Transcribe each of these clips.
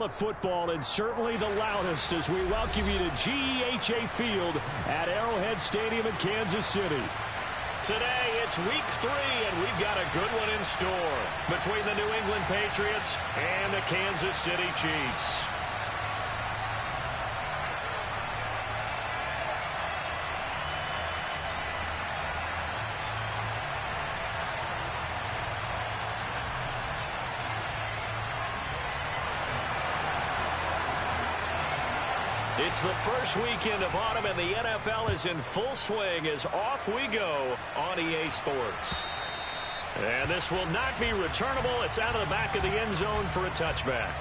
Of football, and certainly the loudest as we welcome you to GEHA Field at Arrowhead Stadium in Kansas City. Today it's week 3 and we've got a good one in store between the New England Patriots and the Kansas City Chiefs. It's the first weekend of autumn, and the NFL is in full swing as off we go on EA Sports. And this will not be returnable. It's out of the back of the end zone for a touchback.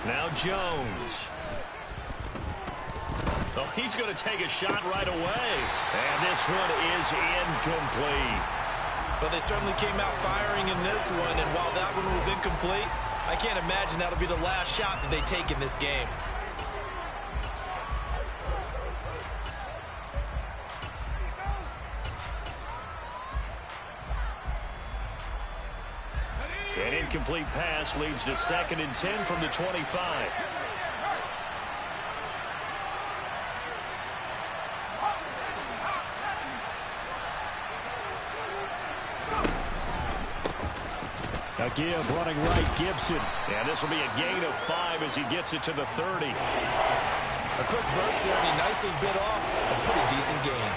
Now Jones. Oh, he's going to take a shot right away. And this one is incomplete. But they certainly came out firing in this one, and while that one was incomplete, I can't imagine that'll be the last shot that they take in this game. An incomplete pass leads to 2nd and 10 from the 25. A give running right, Gibson. And this will be a gain of 5 as he gets it to the 30. A quick burst there, and he nicely bit off a pretty decent gain.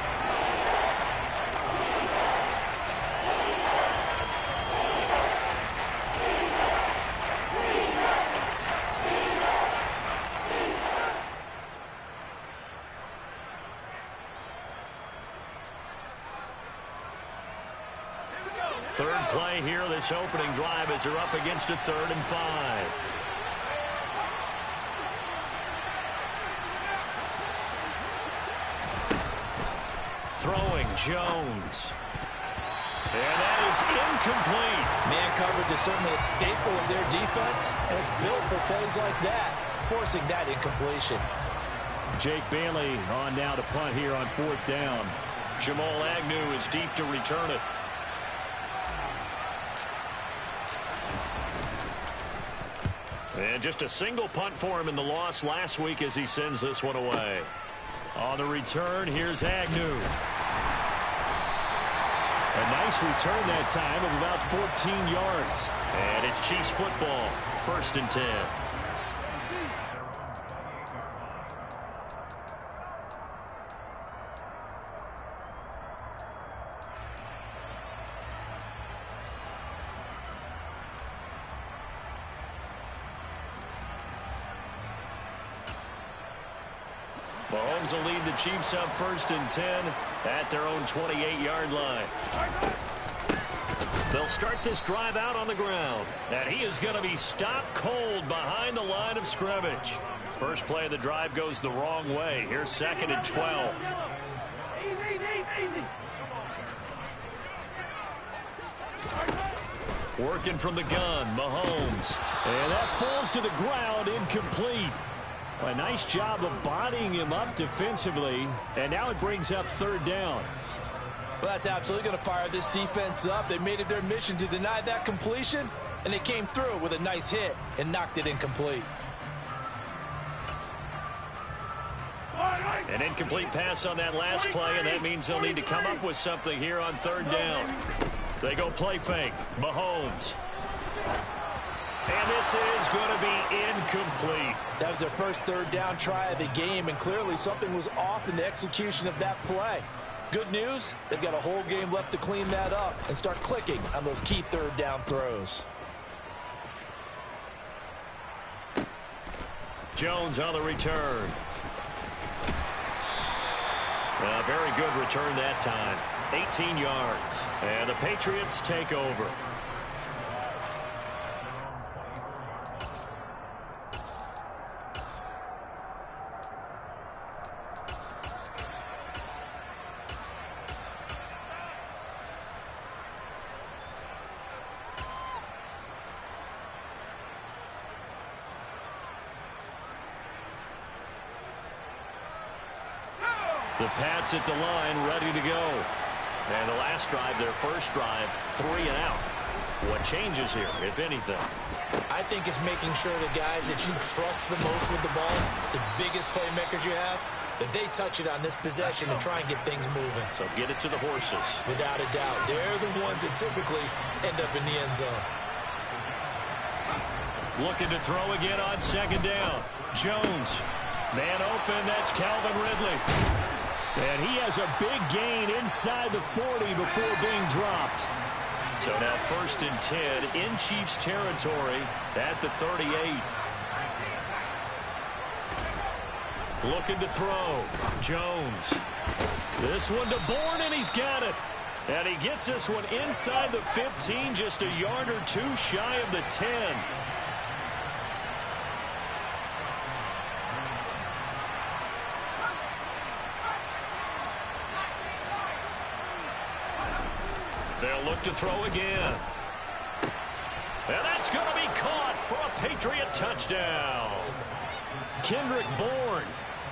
Third play here, this opening drive as they're up against a 3rd and 5. Throwing, Jones. And that is incomplete. Man coverage is certainly a staple of their defense, and it's built for plays like that, forcing that incompletion. Jake Bailey on now to punt here on 4th down. Jamal Agnew is deep to return it. And just a single punt for him in the loss last week as he sends this one away. On the return, here's Agnew. A nice return that time of about 14 yards. And it's Chiefs football, 1st and 10. Mahomes will lead the Chiefs up 1st and 10 at their own 28-yard line. They'll start this drive out on the ground. And he is going to be stopped cold behind the line of scrimmage. First play of the drive goes the wrong way. Here's 2nd and 12. Working from the gun, Mahomes. And that falls to the ground, incomplete. A nice job of bodying him up defensively, and now it brings up 3rd down. Well, that's absolutely going to fire this defense up. They made it their mission to deny that completion, and they came through with a nice hit and knocked it incomplete. An incomplete pass on that last play, and that means they'll need to come up with something here on 3rd down. They go play fake. Mahomes. And this is going to be incomplete. That was their first 3rd down try of the game, and clearly something was off in the execution of that play. Good news, they've got a whole game left to clean that up and start clicking on those key 3rd down throws. Jones on the return. A very good return that time. 18 yards. And the Patriots take over. The Pats at the line, ready to go. And the last drive, their first drive, 3 and out. What changes here, if anything? I think it's making sure the guys that you trust the most with the ball, the biggest playmakers you have, that they touch it on this possession and try and get things moving. So get it to the horses. Without a doubt. They're the ones that typically end up in the end zone. Looking to throw again on second down. Jones. Man open, that's Calvin Ridley. And he has a big gain inside the 40 before being dropped. So now 1st and 10 in Chiefs territory at the 38. Looking to throw. Jones. This one to Bourne, and he's got it. And he gets this one inside the 15, just a yard or two shy of the 10. They'll look to throw again. And that's going to be caught for a Patriot touchdown. Kendrick Bourne,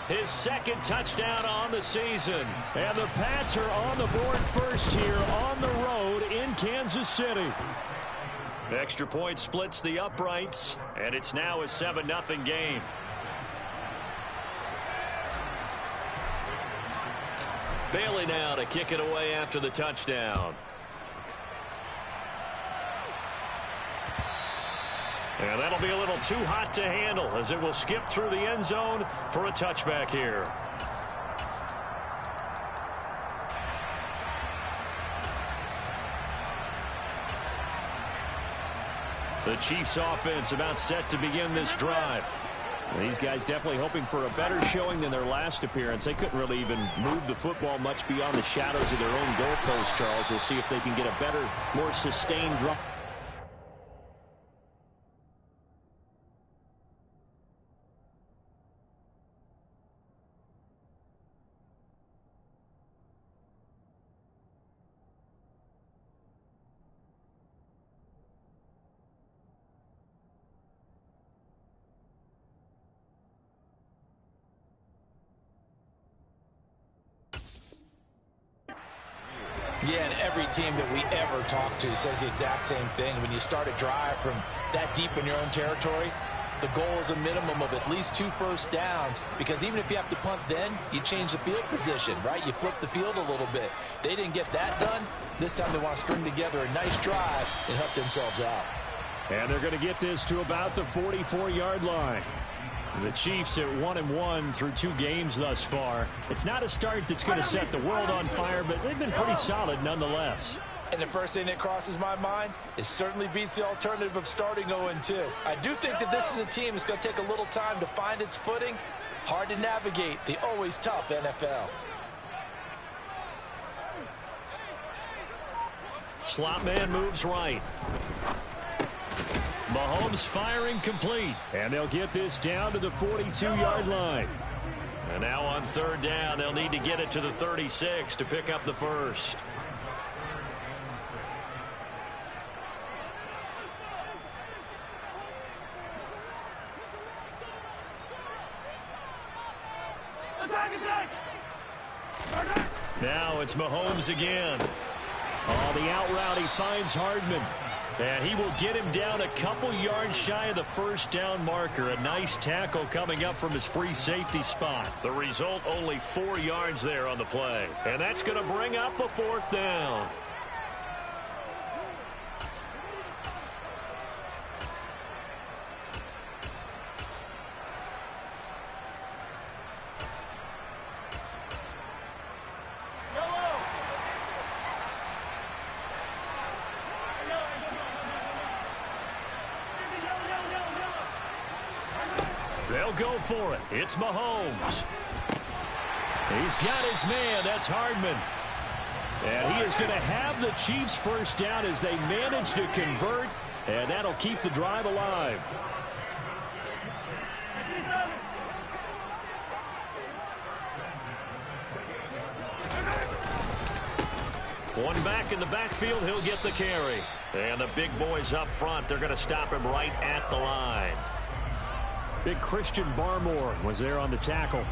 his 2nd touchdown on the season. And the Pats are on the board first here on the road in Kansas City. Extra point splits the uprights, and it's now a 7-0 game. Bailey now to kick it away after the touchdown. And that'll be a little too hot to handle as it will skip through the end zone for a touchback here. The Chiefs offense about set to begin this drive. These guys definitely hoping for a better showing than their last appearance. They couldn't really even move the football much beyond the shadows of their own goalpost, Charles. We'll see if they can get a better, more sustained drive. Yeah, and every team that we ever talk to says the exact same thing. When you start a drive from that deep in your own territory, the goal is a minimum of at least 2 first downs, because even if you have to punt then, you change the field position, right? You flip the field a little bit. They didn't get that done. This time they want to string together a nice drive and help themselves out. And they're going to get this to about the 44-yard line. The Chiefs at 1-1 through 2 games thus far. It's not a start that's going to set the world on fire, but they've been pretty solid nonetheless. And the first thing that crosses my mind, it certainly beats the alternative of starting 0-2. I do think that this is a team that's going to take a little time to find its footing. Hard to navigate the always tough NFL. Slot man moves right. Mahomes firing complete. And they'll get this down to the 42-yard line. And now on 3rd down, they'll need to get it to the 36 to pick up the first. Now it's Mahomes again. Oh, the out route, he finds Hardman. And he will get him down a couple yards shy of the first down marker. A nice tackle coming up from his free safety spot. The result, only 4 yards there on the play. And that's going to bring up a 4th down. They'll go for it. It's Mahomes. He's got his man. That's Hardman. And he is going to have the Chiefs first down as they manage to convert. And that'll keep the drive alive. One back in the backfield. He'll get the carry. And the big boys up front, they're going to stop him right at the line. Big Christian Barmore was there on the tackle.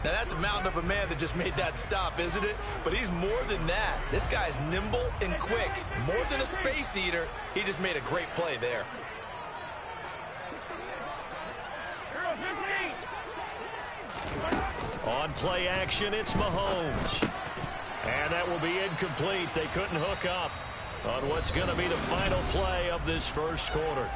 Now, that's a mountain of a man that just made that stop, isn't it? But he's more than that. This guy's nimble and quick. More than a space eater, he just made a great play there. On play action, it's Mahomes. And that will be incomplete. They couldn't hook up on what's going to be the final play of this first quarter.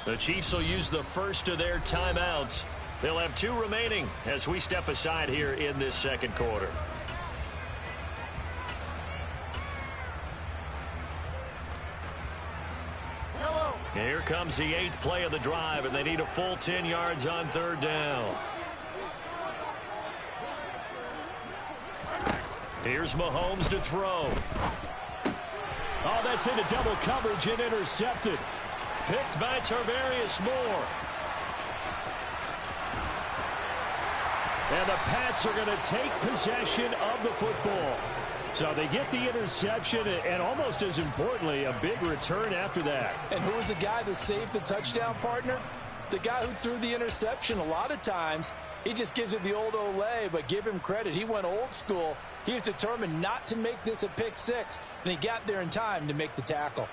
The Chiefs will use the first of their timeouts. They'll have 2 remaining as we step aside here in this second quarter. Here comes the 8th play of the drive, and they need a full 10 yards on 3rd down. Here's Mahomes to throw. Oh, that's into double coverage and intercepted. Picked by Tarvarius Moore. And the Pats are going to take possession of the football. So they get the interception and almost as importantly, a big return after that. And who was the guy that saved the touchdown, partner? The guy who threw the interception. A lot of times, he just gives it the old Olay, but give him credit. He went old school. He was determined not to make this a pick six, and he got there in time to make the tackle.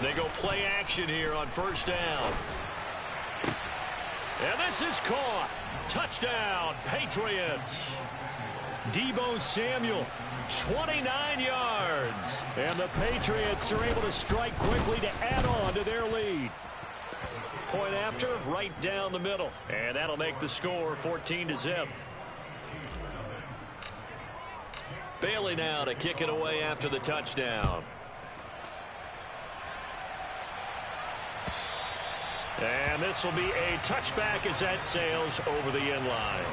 They go play action here on 1st down. And this is caught. Touchdown, Patriots. Deebo Samuel, 29 yards. And the Patriots are able to strike quickly to add on to their lead. Point after, right down the middle. And that'll make the score 14-0. Bailey now to kick it away after the touchdown. And this will be a touchback as that sails over the end line.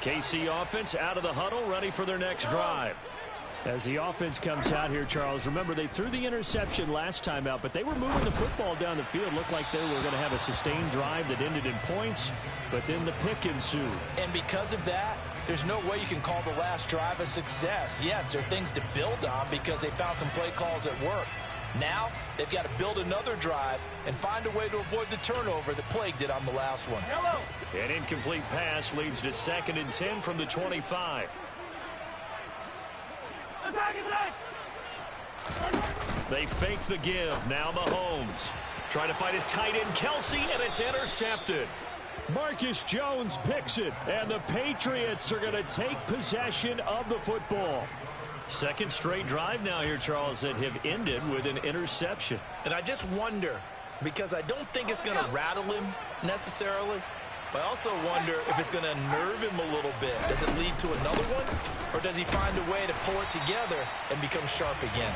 KC offense out of the huddle, ready for their next drive. As the offense comes out here, Charles, remember they threw the interception last time out, but they were moving the football down the field. Looked like they were going to have a sustained drive that ended in points, but then the pick ensued. And because of that, there's no way you can call the last drive a success. Yes, there are things to build on because they found some play calls that work. Now, they've got to build another drive and find a way to avoid the turnover that plagued it on the last one. An incomplete pass leads to 2nd and 10 from the 25. They fake the give. Now Mahomes trying to find his tight end Kelsey, and it's intercepted. Marcus Jones picks it, and the Patriots are going to take possession of the football. Second straight drive now here, Charles, that have ended with an interception. And I just wonder, because I don't think it's going to rattle him necessarily, but I also wonder if it's going to nerve him a little bit. Does it lead to another one, or does he find a way to pull it together and become sharp again?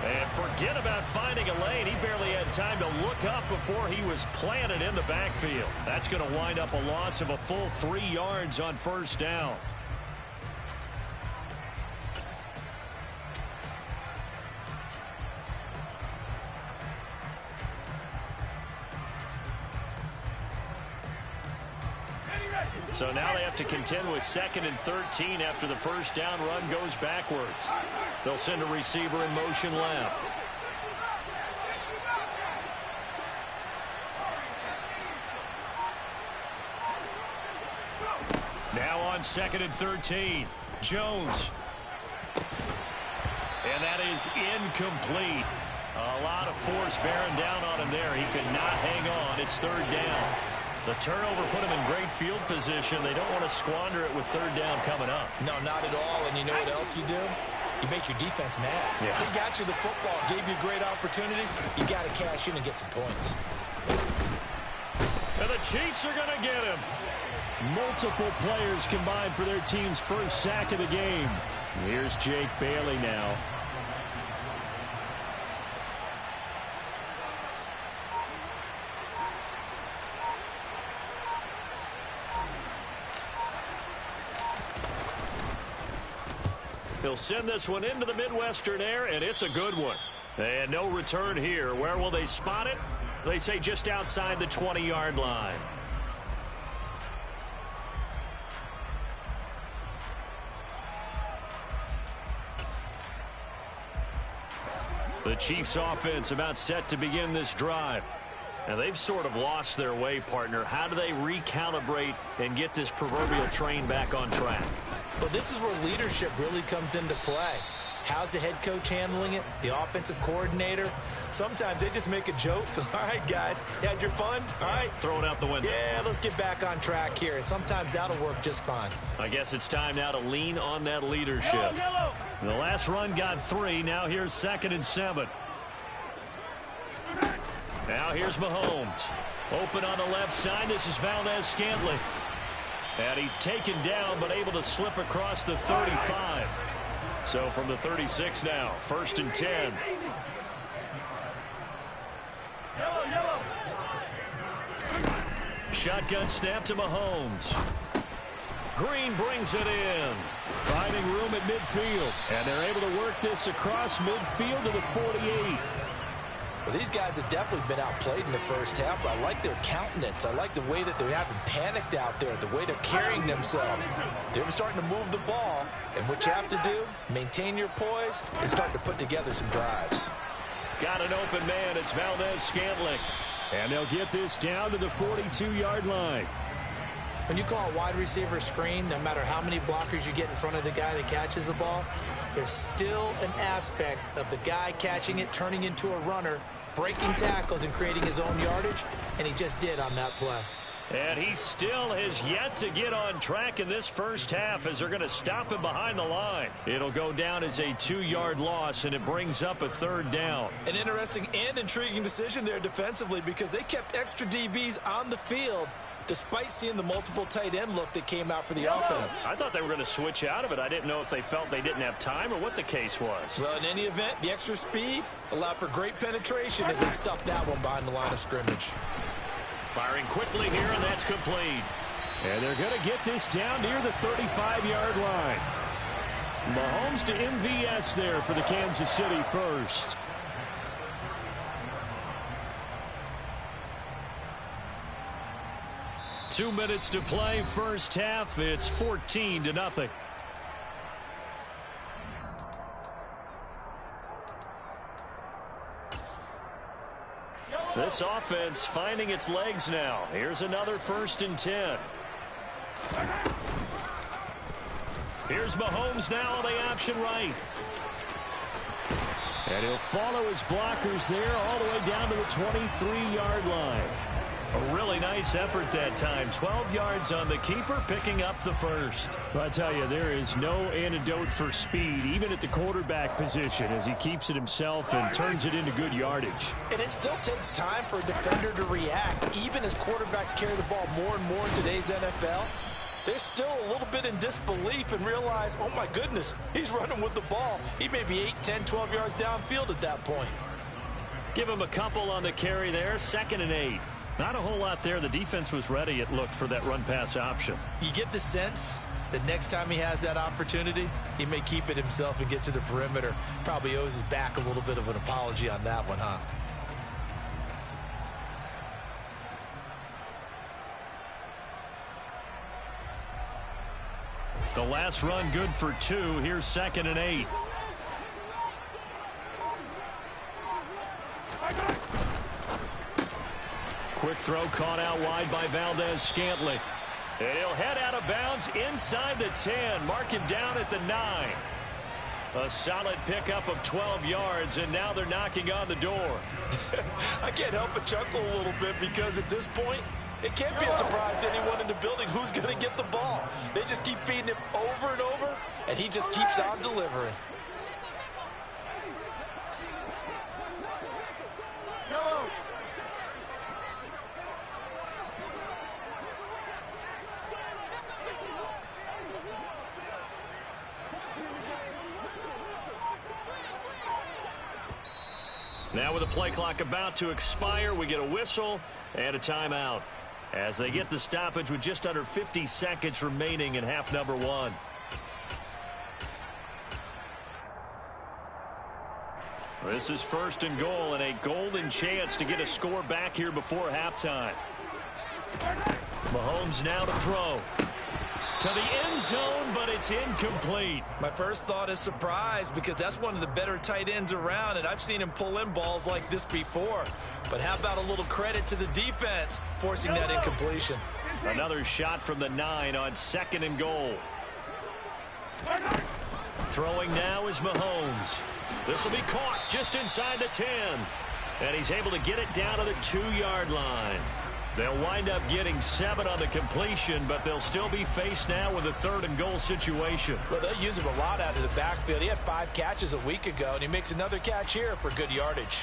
And forget about finding a lane. He barely had time to look up before he was planted in the backfield. That's going to wind up a loss of a full 3 yards on 1st down. So now they have to contend with 2nd and 13 after the 1st down run goes backwards. They'll send a receiver in motion left. Now on 2nd and 13, Jones. And that is incomplete. A lot of force bearing down on him there. He could not hang on. It's 3rd down. The turnover put him in great field position. They don't want to squander it with 3rd down coming up. No, not at all. And you know what else you do? you make your defense mad. Yeah. They got you the football, gave you a great opportunity. You got to cash in and get some points. And the Chiefs are going to get him. Multiple players combined for their team's first sack of the game. Here's Jake Bailey now. He'll send this one into the Midwestern air, and it's a good one. And no return here. Where will they spot it? They say just outside the 20-yard line. The Chiefs offense about set to begin this drive. And they've sort of lost their way, partner. How do they recalibrate and get this proverbial train back on track? Well, this is where leadership really comes into play. How's the head coach handling it? The offensive coordinator? Sometimes they just make a joke. All right, guys, you had your fun? All right. Throw it out the window. Yeah, let's get back on track here. And sometimes that'll work just fine. I guess it's time now to lean on that leadership. The last run got 3. Now here's 2nd and 7. Now here's Mahomes. Open on the left side. This is Valdez-Scantling. And he's taken down but able to slip across the 35. So from the 36 now, 1st and 10. Shotgun snap to Mahomes. Green brings it in. Finding room at midfield. And they're able to work this across midfield to the 48. Well, these guys have definitely been outplayed in the first half, but I like their countenance. I like the way that they haven't panicked out there, the way they're carrying themselves. They're starting to move the ball, and what you have to do, maintain your poise and start to put together some drives. Got an open man. It's Valdez-Scantling. And they'll get this down to the 42-yard line. When you call a wide receiver screen, no matter how many blockers you get in front of the guy that catches the ball, there's still an aspect of the guy catching it, turning into a runner, breaking tackles and creating his own yardage, and he just did on that play. And he still has yet to get on track in this first half as they're going to stop him behind the line. It'll go down as a 2-yard loss, and it brings up a 3rd down. An interesting and intriguing decision there defensively because they kept extra DBs on the field despite seeing the multiple tight end look that came out for the offense. I thought they were going to switch out of it. I didn't know if they felt they didn't have time or what the case was. Well, in any event, the extra speed allowed for great penetration as they stuffed that one behind the line of scrimmage. Firing quickly here, and that's complete. And they're going to get this down near the 35-yard line. Mahomes to MVS there for the Kansas City first. Two minutes to play, first half. It's 14-0. This offense finding its legs now. Here's another 1st and 10. Here's Mahomes now on the option right. And he'll follow his blockers there all the way down to the 23-yard line. A really nice effort that time. 12 yards on the keeper, picking up the first. I tell you, there is no antidote for speed, even at the quarterback position, as he keeps it himself and turns it into good yardage. And it still takes time for a defender to react, even as quarterbacks carry the ball more and more in today's NFL. They're still a little bit in disbelief and realize, oh my goodness, he's running with the ball. He may be 8, 10, 12 yards downfield at that point. Give him a couple on the carry there, 2nd and 8. Not a whole lot there. The defense was ready, it looked, for that run-pass option. You get the sense that next time he has that opportunity, he may keep it himself and get to the perimeter. Probably owes his back a little bit of an apology on that one, huh? The last run good for 2. Here's 2nd and 8. Quick throw caught out wide by Valdez-Scantling. And he'll head out of bounds inside the 10. Mark him down at the 9. A solid pickup of 12 yards, and now they're knocking on the door. I can't help but chuckle a little bit because at this point, it can't be a surprise to anyone in the building who's going to get the ball. They just keep feeding him over and over, and he just keeps on delivering. Now with the play clock about to expire, we get a whistle and a timeout as they get the stoppage with just under 50 seconds remaining in half number one. This is first and goal and a golden chance to get a score back here before halftime. Mahomes now to throw. To the end zone, but it's incomplete. My first thought is surprise because that's one of the better tight ends around, and I've seen him pull in balls like this before. But how about a little credit to the defense forcing that incompletion? Another shot from the 9 on second and goal. Throwing now is Mahomes. This will be caught just inside the 10. And he's able to get it down to the 2-yard line. They'll wind up getting 7 on the completion, but they'll still be faced now with a third and goal situation. Well, they'll use him a lot out of the backfield. He had 5 catches a week ago, and he makes another catch here for good yardage.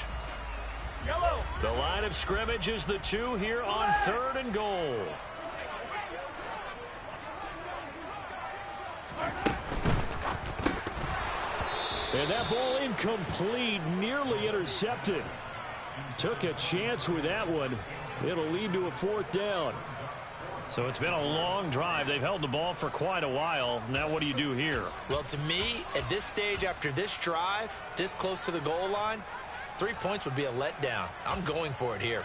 The line of scrimmage is the 2 here on third and goal. And that ball incomplete, nearly intercepted. Took a chance with that one. It'll lead to a 4th down. So it's been a long drive. They've held the ball for quite a while. Now what do you do here? Well, to me, at this stage after this drive, this close to the goal line, 3 points would be a letdown. I'm going for it here.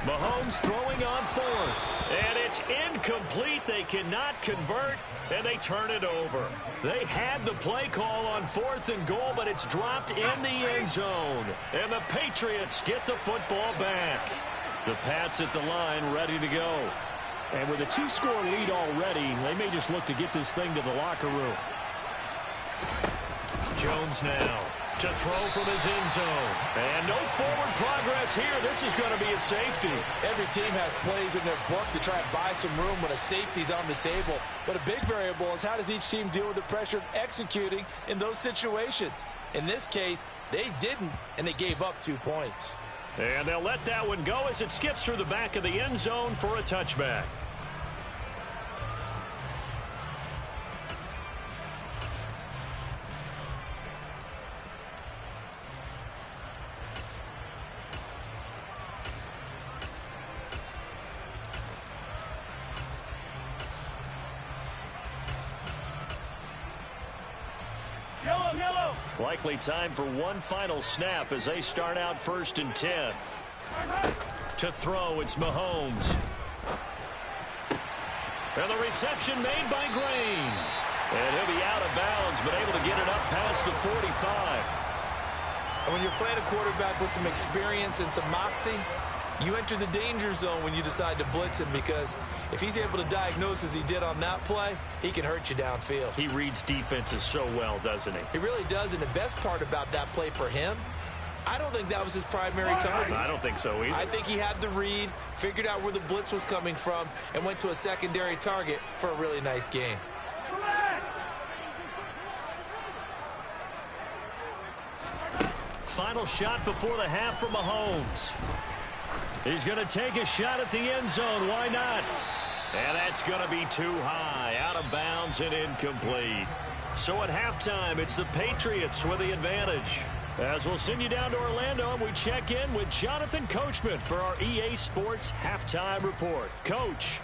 Mahomes throwing on 4th. And it's incomplete. They cannot convert, and they turn it over. They had the play call on 4th and goal, but it's dropped in the end zone. And the Patriots get the football back. The Pats at the line ready to go. And with a 2-score lead already, they may just look to get this thing to the locker room. Jones now to throw from his end zone. And no forward progress here. This is going to be a safety. Every team has plays in their book to try and buy some room when a safety's on the table. But a big variable is how does each team deal with the pressure of executing in those situations. In this case, they didn't, and they gave up 2 points. And they'll let that one go as it skips through the back of the end zone for a touchback. Likely time for one final snap as they start out 1st and 10. To throw, it's Mahomes. And the reception made by Green. And he'll be out of bounds, but able to get it up past the 45. And when you're playing a quarterback with some experience and some moxie, you enter the danger zone when you decide to blitz him, because if he's able to diagnose as he did on that play, he can hurt you downfield. He reads defenses so well, doesn't he? He really does, and the best part about that play for him, I don't think that was his primary target. I don't think so either. I think he had the read, figured out where the blitz was coming from, and went to a secondary target for a really nice gain. Final shot before the half from Mahomes. He's going to take a shot at the end zone. Why not? And that's going to be too high. Out of bounds and incomplete. So at halftime, it's the Patriots with the advantage. As we'll send you down to Orlando, and we check in with Jonathan Coachman for our EA Sports Halftime Report. Coach.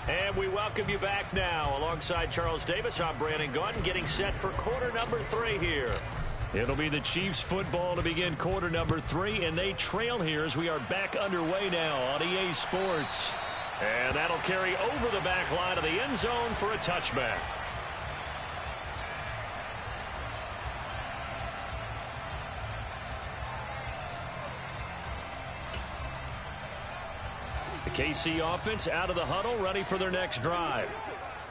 And we welcome you back now. Alongside Charles Davis, I'm Brandon Gaudin, getting set for quarter number 3 here. It'll be the Chiefs football to begin quarter number 3, and they trail here as we are back underway now on EA Sports. And that'll carry over the back line of the end zone for a touchback. The KC offense out of the huddle, ready for their next drive.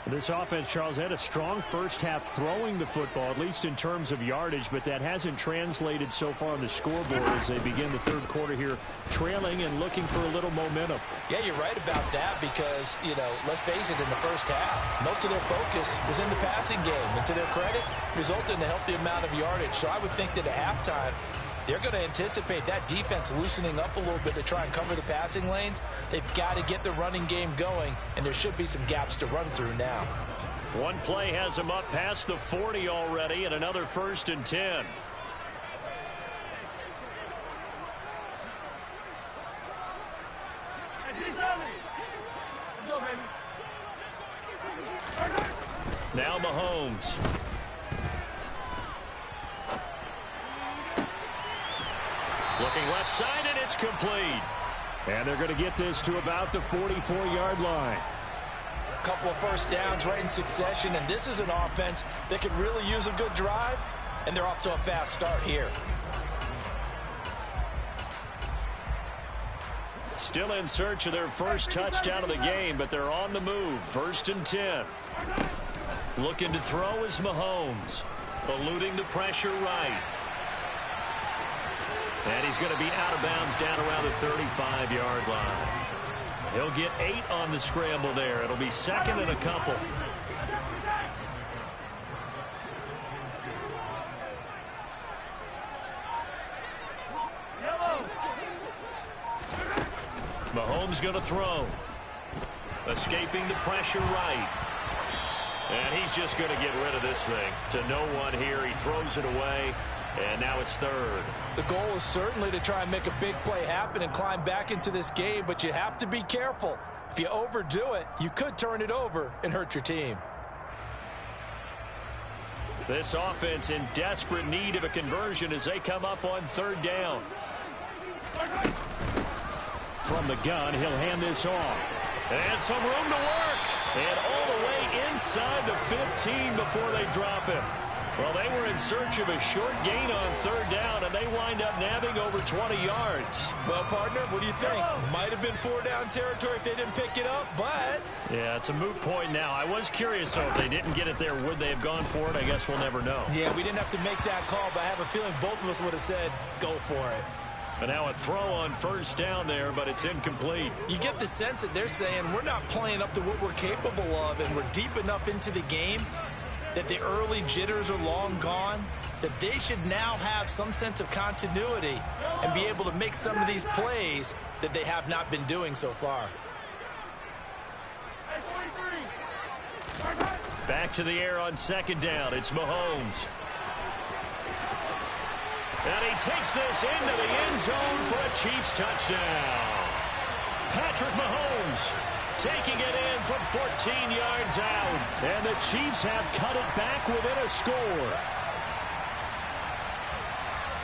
This offense, Charles, had a strong first half throwing the football, at least in terms of yardage, but that hasn't translated so far on the scoreboard as they begin the third quarter here, trailing and looking for a little momentum. Yeah, you're right about that because, let's face it, in the first half, most of their focus was in the passing game. And to their credit, resulted in a healthy amount of yardage. So I would think that at halftime, they're going to anticipate that defense loosening up a little bit to try and cover the passing lanes. They've got to get the running game going, and there should be some gaps to run through now. One play has him up past the 40 already, and another 1st and 10. Now Mahomes. Looking left side, and it's complete. And they're going to get this to about the 44-yard line. A couple of first downs right in succession, and this is an offense that could really use a good drive, and they're off to a fast start here. Still in search of their first touchdown of the game, but they're on the move. 1st and 10. Looking to throw is Mahomes. Eluding the pressure right. And he's going to be out of bounds down around the 35-yard line. He'll get 8 on the scramble there. It'll be 2nd and a couple. Mahomes going to throw. Escaping the pressure right. And he's just going to get rid of this thing to no one here. He throws it away. And now it's 3rd. The goal is certainly to try and make a big play happen and climb back into this game, but you have to be careful. If you overdo it, you could turn it over and hurt your team. This offense in desperate need of a conversion as they come up on 3rd down. From the gun, he'll hand this off. And some room to work. And all the way inside the 15 before they drop him. Well, they were in search of a short gain on 3rd down, and they wind up nabbing over 20 yards. Well, partner, what do you think? Might have been 4-down territory if they didn't pick it up, but... Yeah, it's a moot point now. I was curious, though, if they didn't get it there, would they have gone for it? I guess we'll never know. Yeah, we didn't have to make that call, but I have a feeling both of us would have said, go for it. And now a throw on 1st down there, but it's incomplete. You get the sense that they're saying we're not playing up to what we're capable of, and we're deep enough into the game that the early jitters are long gone, that they should now have some sense of continuity and be able to make some of these plays that they have not been doing so far. Back to the air on 2nd down. It's Mahomes. And he takes this into the end zone for a Chiefs touchdown. Patrick Mahomes taking it in from 14 yards out. And the Chiefs have cut it back within a score.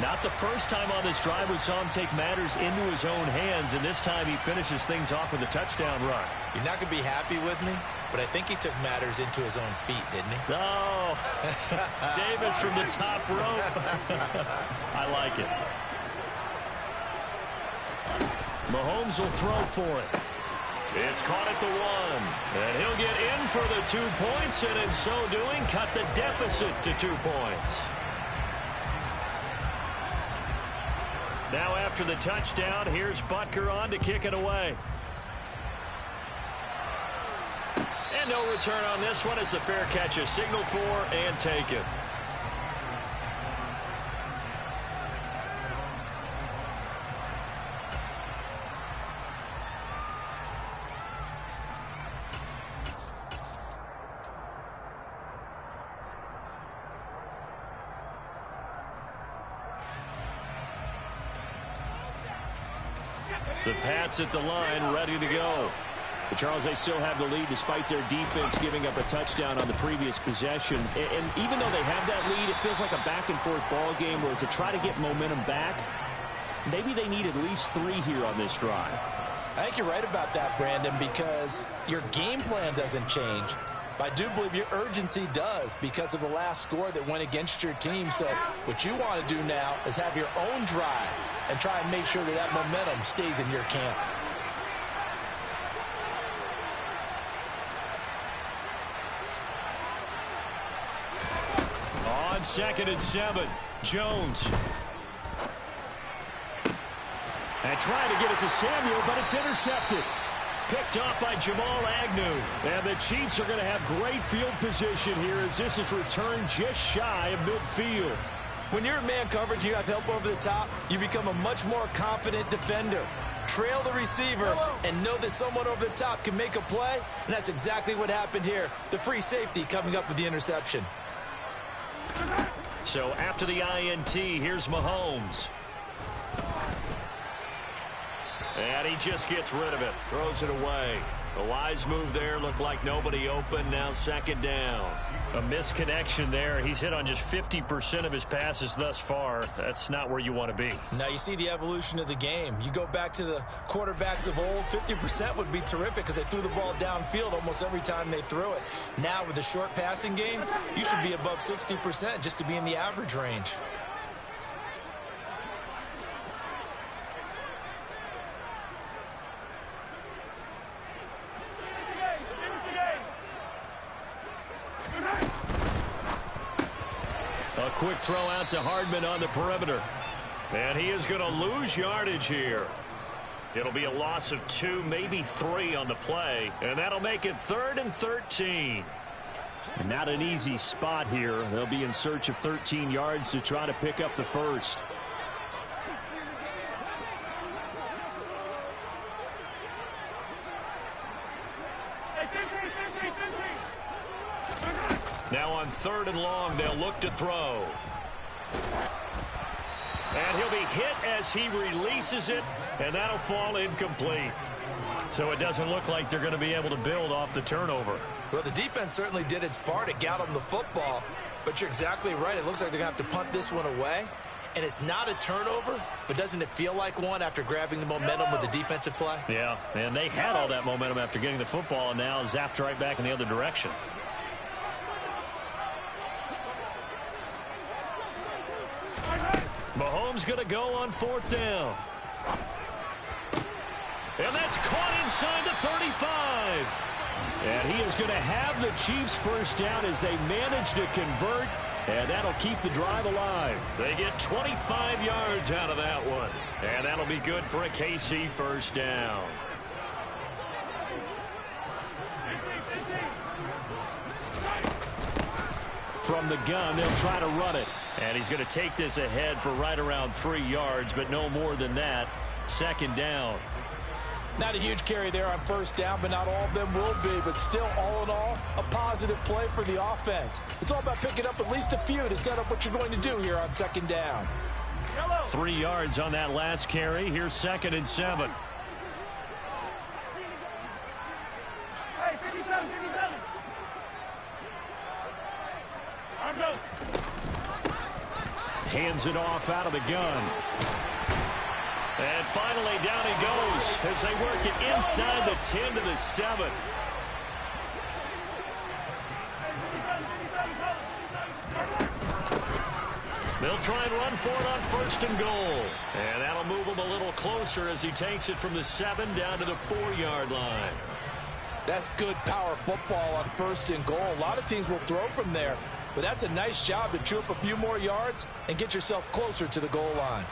Not the first time on this drive we saw him take matters into his own hands, and this time he finishes things off with a touchdown run. You're not going to be happy with me, but I think he took matters into his own feet, didn't he? Oh, Davis from the top rope. I like it. Mahomes will throw for it. It's caught at the 1, and he'll get in for the 2 points, and in so doing, cut the deficit to 2 points. Now after the touchdown, here's Butker on to kick it away. And no return on this one as the fair catch is signaled for and taken. The Pats at the line, ready to go. But Charles, they still have the lead despite their defense giving up a touchdown on the previous possession. And even though they have that lead, it feels like a back-and-forth ball game where to try to get momentum back, maybe they need at least 3 here on this drive. I think you're right about that, Brandon, because your game plan doesn't change. But I do believe your urgency does because of the last score that went against your team. So what you want to do now is have your own drive and try and make sure that that momentum stays in your camp. 2nd and 7. Jones. And trying to get it to Samuel, but it's intercepted. Picked off by Jamal Agnew. And the Chiefs are going to have great field position here as this is returned just shy of midfield. When you're in man coverage, you have help over the top, you become a much more confident defender. Trail the receiver and know that someone over the top can make a play, and that's exactly what happened here. The free safety coming up with the interception. So after the INT, here's Mahomes. And he just gets rid of it, throws it away. A wise move there, looked like nobody open, now 2nd down. A misconnection there. He's hit on just 50% of his passes thus far. That's not where you want to be. Now you see the evolution of the game. You go back to the quarterbacks of old, 50% would be terrific because they threw the ball downfield almost every time they threw it. Now with the short passing game, you should be above 60% just to be in the average range. A quick throw out to Hardman on the perimeter. And he is going to lose yardage here. It'll be a loss of 2, maybe 3 on the play. And that'll make it 3rd and 13. And not an easy spot here. They'll be in search of 13 yards to try to pick up the first. Now on 3rd and long, they'll look to throw. And he'll be hit as he releases it, and that'll fall incomplete. So it doesn't look like they're going to be able to build off the turnover. Well, the defense certainly did its part. It got them the football. But you're exactly right. It looks like they're going to have to punt this one away. And it's not a turnover, but doesn't it feel like one after grabbing the momentum with the defensive play? Yeah, and they had all that momentum after getting the football, and now zapped right back in the other direction. Mahomes going to go on 4th down. And that's caught inside the 35. And he is going to have the Chiefs first down as they manage to convert. And that'll keep the drive alive. They get 25 yards out of that one. And that'll be good for a KC first down. From the gun, they'll try to run it. And he's going to take this ahead for right around 3 yards, but no more than that. 2nd down. Not a huge carry there on 1st down, but not all of them will be. But still, all in all, a positive play for the offense. It's all about picking up at least a few to set up what you're going to do here on 2nd down. 3 yards on that last carry. Here's 2nd and 7. Hands it off out of the gun. And finally down he goes as they work it inside the 10 to the 7. They'll try and run for it on 1st and goal. And that'll move him a little closer as he takes it from the 7 down to the 4-yard line. That's good power football on 1st and goal. A lot of teams will throw from there. But that's a nice job to chew up a few more yards and get yourself closer to the goal line.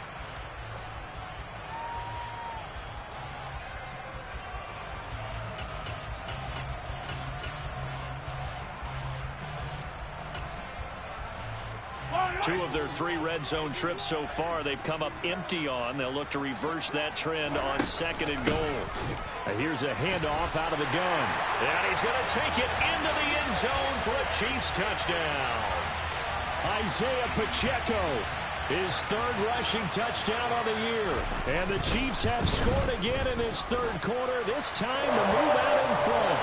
Two of their 3 red zone trips so far they've come up empty on. They'll look to reverse that trend on 2nd and goal. And here's a handoff out of the gun. And he's going to take it into the end zone for a Chiefs touchdown. Isaiah Pacheco, his 3rd rushing touchdown on the year. And the Chiefs have scored again in this 3rd quarter, this time to move out in front.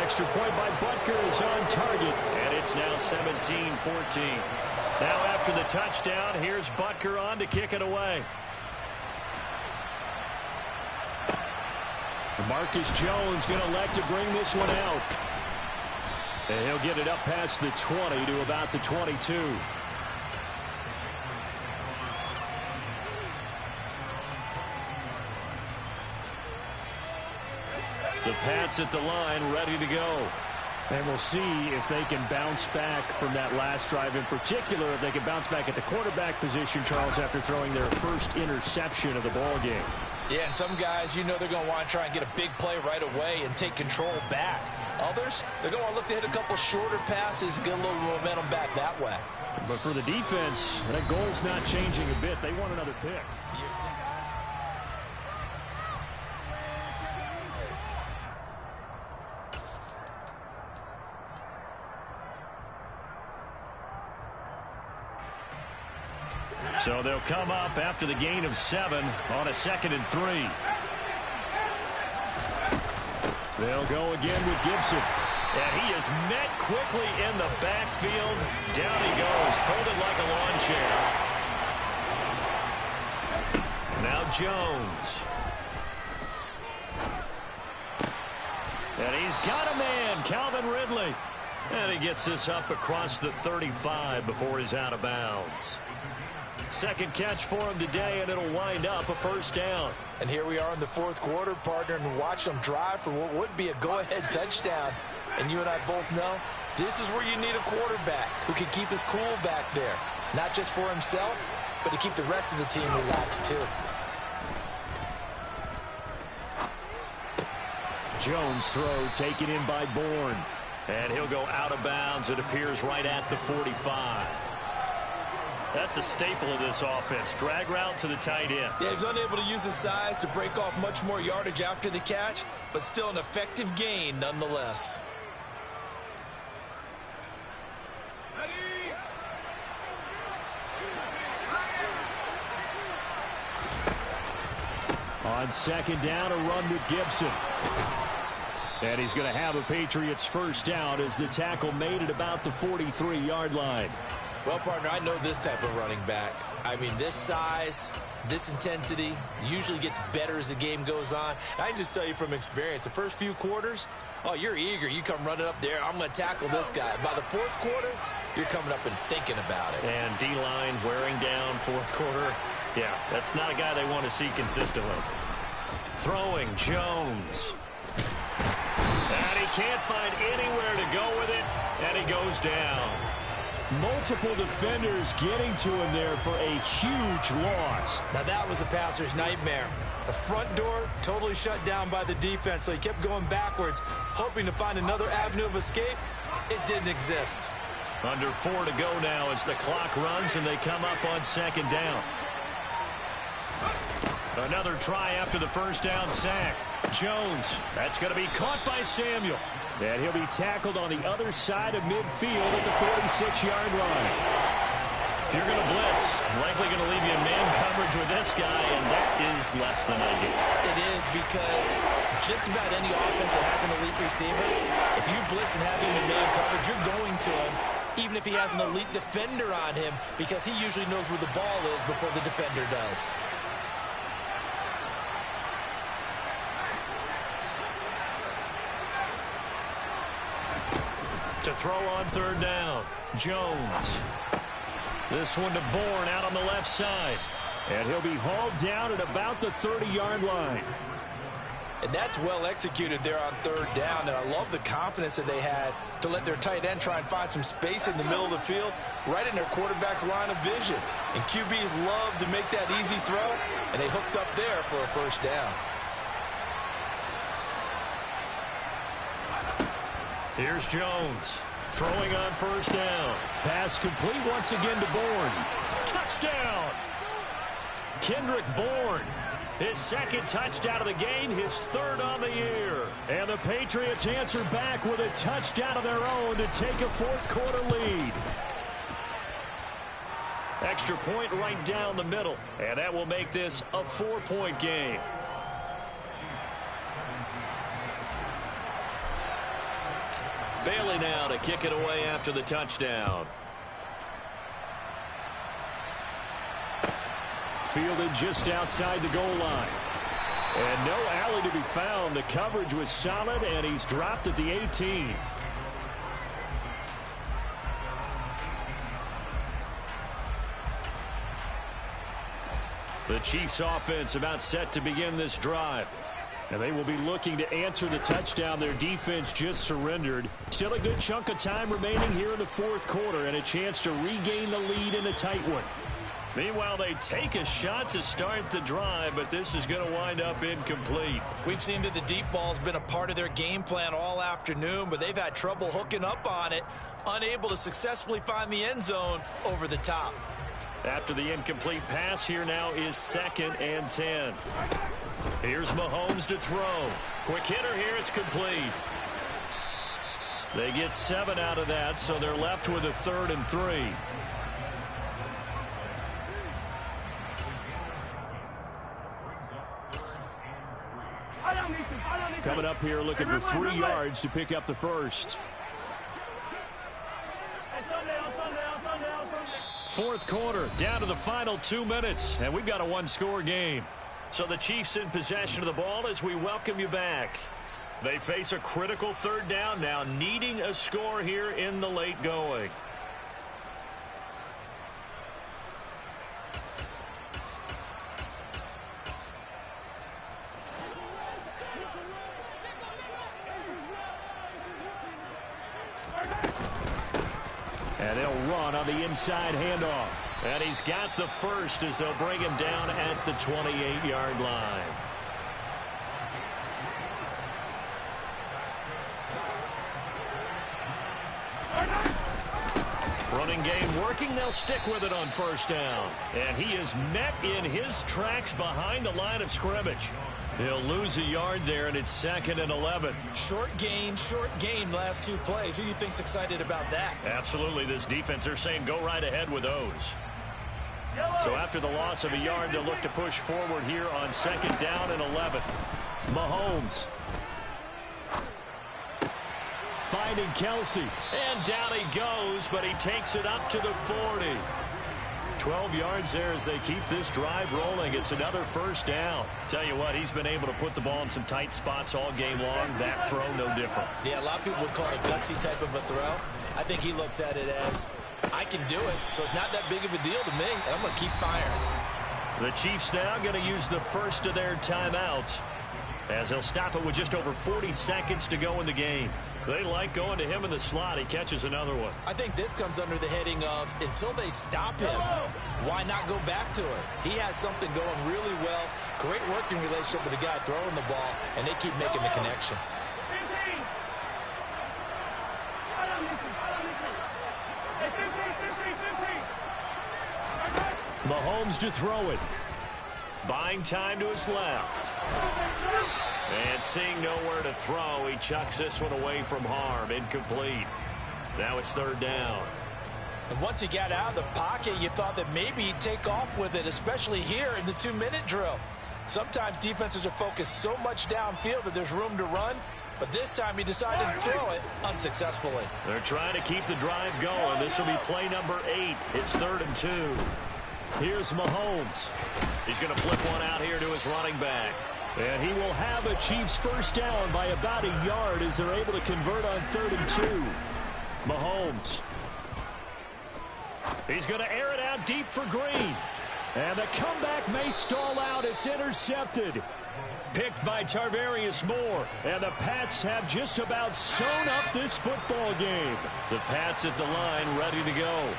Extra point by Butker is on target, and it's now 17-14. Now after the touchdown, here's Butker on to kick it away. Marcus Jones going to elect to bring this one out. And he'll get it up past the 20 to about the 22. The Pats at the line, ready to go. And we'll see if they can bounce back from that last drive, in particular, if they can bounce back at the quarterback position, Charles, after throwing their first interception of the ball game. Yeah, and some guys, you know they're going to want to try and get a big play right away and take control back. Others, they're going to look to hit a couple shorter passes and get a little momentum back that way. But for the defense, that goal's not changing a bit. They want another pick. So they'll come up after the gain of 7 on a 2nd and 3. They'll go again with Gibson. And he is met quickly in the backfield. Down he goes, folded like a lawn chair. Now Jones. And he's got a man, Calvin Ridley. And he gets this up across the 35 before he's out of bounds. Second catch for him today, and it'll wind up a first down. And here we are in the 4th quarter, partner, and watch them drive for what would be a go-ahead touchdown. And you and I both know this is where you need a quarterback who can keep his cool back there. Not just for himself, but to keep the rest of the team relaxed too. Jones throw taken in by Bourne. And he'll go out of bounds, it appears, right at the 45. That's a staple of this offense. Drag route to the tight end. Yeah, he's unable to use his size to break off much more yardage after the catch, but still an effective gain nonetheless. On 2nd down, a run with Gibson. And he's going to have a Patriots first down as the tackle made at about the 43-yard line. Well, partner, I know this type of running back. I mean, this size, this intensity usually gets better as the game goes on. I can just tell you from experience, the first few quarters, oh, you're eager. You come running up there, I'm going to tackle this guy. By the 4th quarter, you're coming up and thinking about it. And D-line wearing down 4th quarter. Yeah, that's not a guy they want to see consistently. Throwing, Jones. And he can't find anywhere to go with it, and he goes down. Multiple defenders getting to him there for a huge loss. Now that was a passer's nightmare. The front door totally shut down by the defense, so he kept going backwards, hoping to find another avenue of escape. It didn't exist. Under 4 to go now as the clock runs and they come up on 2nd down. Another try after the first down sack. Jones, that's going to be caught by Samuel. And he'll be tackled on the other side of midfield at the 46-yard line. If you're going to blitz, likely going to leave you in man coverage with this guy, and that is less than ideal. It is, because just about any offense that has an elite receiver, if you blitz and have him in man coverage, you're going to him, even if he has an elite defender on him, because he usually knows where the ball is before the defender does. To throw on 3rd down, Jones. This one to Bourne out on the left side. And he'll be hauled down at about the 30-yard line. And that's well executed there on 3rd down. And I love the confidence that they had to let their tight end try and find some space in the middle of the field, right in their quarterback's line of vision. And QBs love to make that easy throw, and they hooked up there for a first down. Here's Jones throwing on 1st down. Pass complete once again to Bourne. Touchdown! Kendrick Bourne. His 2nd touchdown of the game, his 3rd on the year. And the Patriots answer back with a touchdown of their own to take a 4th quarter lead. Extra point right down the middle. And that will make this a 4-point game. Bailey now to kick it away after the touchdown. Fielded just outside the goal line. And no alley to be found. The coverage was solid, and he's dropped at the 18. The Chiefs offense about set to begin this drive. And they will be looking to answer the touchdown their defense just surrendered. Still a good chunk of time remaining here in the fourth quarter and a chance to regain the lead in a tight one. Meanwhile, they take a shot to start the drive, but this is going to wind up incomplete. We've seen that the deep ball's been a part of their game plan all afternoon, but they've had trouble hooking up on it, unable to successfully find the end zone over the top. After the incomplete pass, here now is 2nd and 10. Here's Mahomes to throw. Quick hitter here, it's complete. They get 7 out of that, so they're left with a 3rd and 3. Coming up here looking for 3 yards to pick up the first. Fourth quarter, down to the final 2 minutes, and we've got a one-score game. So the Chiefs in possession of the ball as we welcome you back. They face a critical 3rd down now, needing a score here in the late going. And they'll run on the inside handoff. And he's got the first as they'll bring him down at the 28-yard line. Running game working. They'll stick with it on 1st down. And he is met in his tracks behind the line of scrimmage. He'll lose a yard there, and it's 2nd and 11. Short gain, last 2 plays. Who do you think's excited about that? Absolutely, this defense, they're saying go right ahead with those. So after the loss of a yard, they'll look to push forward here on 2nd down and 11. Mahomes. Finding Kelsey. And down he goes, but he takes it up to the 40. 12 yards there as they keep this drive rolling. It's another 1st down. Tell you what, he's been able to put the ball in some tight spots all game long. That throw, no different. Yeah, a lot of people would call it a gutsy type of a throw. I think he looks at it as, I can do it, so it's not that big of a deal to me, and I'm going to keep firing. The Chiefs now going to use the first of their timeouts as they'll stop it with just over 40 seconds to go in the game. They like going to him in the slot. He catches another one. I think this comes under the heading of until they stop him, why not go back to it? He has something going really well. Great working relationship with the guy throwing the ball, and they keep making the connection. Mahomes to throw it. Buying time to his left. And seeing nowhere to throw, he chucks this one away from harm. Incomplete. Now it's 3rd down. And once he got out of the pocket, you thought that maybe he'd take off with it, especially here in the 2-minute drill. Sometimes defenses are focused so much downfield that there's room to run, but this time he decided to throw it unsuccessfully. They're trying to keep the drive going. This will be play number 8. It's 3rd and 2. Here's Mahomes. He's going to flip one out here to his running back. And he will have a Chiefs 1st down by about a yard as they're able to convert on 3rd and 2. Mahomes. He's going to air it out deep for Green. And the comeback may stall out. It's intercepted. Picked by Tarvarius Moore. And the Pats have just about sewn up this football game. The Pats at the line ready to go.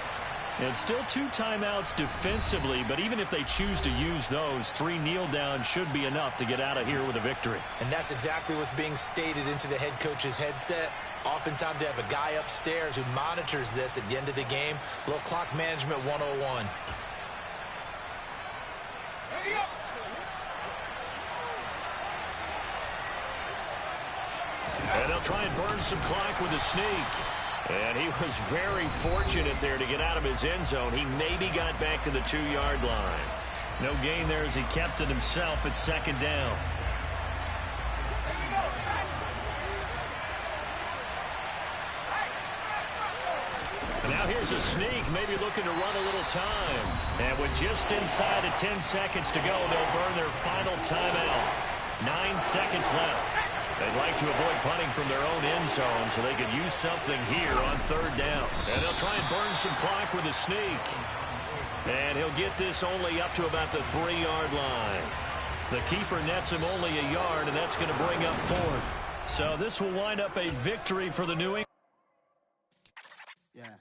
And still 2 timeouts defensively, but even if they choose to use those, 3 kneel downs should be enough to get out of here with a victory. And that's exactly what's being stated into the head coach's headset. Oftentimes they have a guy upstairs who monitors this at the end of the game. A little clock management 101. And they'll try and burn some clock with a sneak. And he was very fortunate there to get out of his end zone. He maybe got back to the 2-yard line. No gain there as he kept it himself at 2nd down. And now here's a sneak, maybe looking to run a little time. And with just inside of 10 seconds to go, they'll burn their final timeout. 9 seconds left. They'd like to avoid punting from their own end zone so they could use something here on 3rd down. And they'll try and burn some clock with a sneak. And he'll get this only up to about the 3-yard line. The keeper nets him only a yard, and that's going to bring up fourth. So this will wind up a victory for the New England. Yeah.